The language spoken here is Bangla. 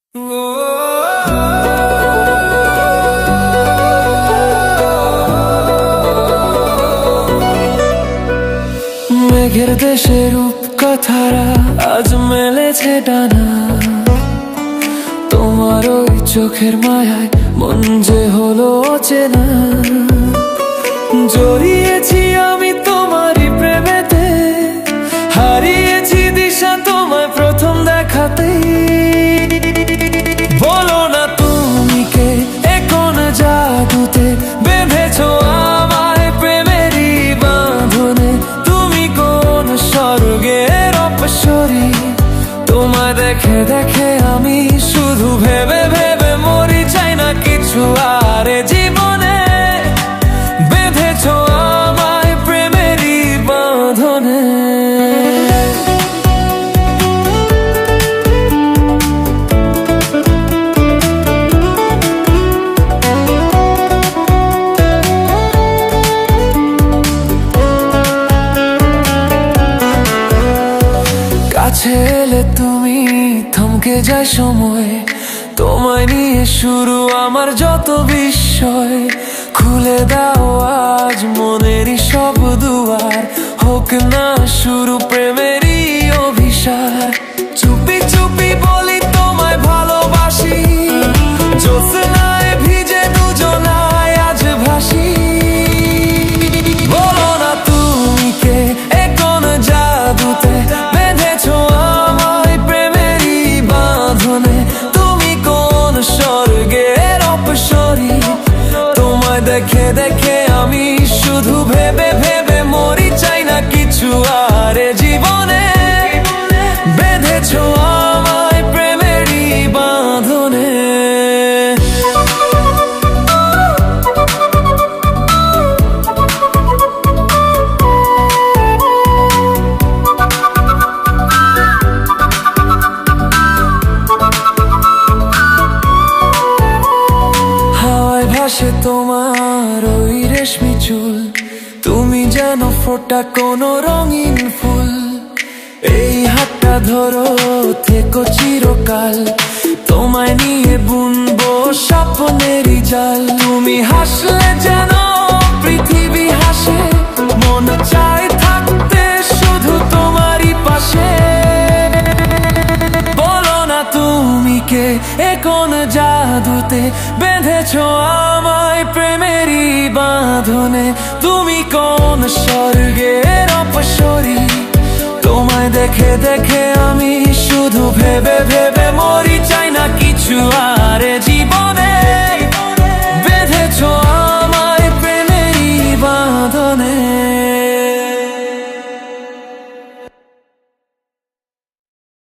মেঘের দেশে রূপকথারা আজ মেলেছে ডানা, তোমার ওই চোখের মায়ায় মন যে হলো অচেনা। জড়িয়েছি আমি তোমারই প্রেমেতে, হারিয়েছি দিশা তোমায় প্রথম দেখাতেই। বলো না তুমি কে, এ কোন জাদুতে বেঁধেছো আমায় প্রেমেরই বাঁধনে। তুমি কোন স্বর্গের অপসরী, তোমায় দেখে দেখে আমি শুধু ভেবে ভেবে মরি। চাই না কিছু আর এ জীবনে, বেঁধেছো আমায় প্রেমেরই বাঁধনে। কাছে এলে তুমি থমকে যায় সময়, তোমায় নিয়ে শুরু আমার যত বিস্ময়। খুলে দাও আজ মনেরই সব দুয়ার, হোক না শুরু প্রেমেরই অভিসার। চুপি চুপি বলি তোমায় ভালোবাসি, জ্যোৎস্নায় ভিজে দুজনায় আজ ভাসি। বলো না তুমি কে, এ কোন জাদুতে বেঁধেছো আমায় প্রেমেরই বাঁধনে। তুমি কোন স্বর্গের অপসরী, তোমায় দেখে দেখে আমি শুধু ভেবে ভেবে মরি। চাই না কিছু আর এ জীবনে, বেঁধেছো আমায় প্রেমেরই বাঁধনে। হাওয়ায় ভাসে তোমার ওই রেশমি চুল, তুমি যেন ফোটা কোনো রঙিন ফুল। এই হাতটা ধরো থেকো চিরকাল, তোমায় নিয়ে বুনবো স্বপ্নেরই জাল। তুমি হাসলে যেন পৃথিবী হাসে, মন চায় থাকতে শুধু তোমারই পাশে। বলো না তুমি কে, এ কোন জাদুতে বেঁধেছো আমায় প্রেমেরই বাঁধনে। তুমি কোন স্বর্গের অপসরী, তোমায় দেখে দেখে আমি শুধু ভেবে ভেবে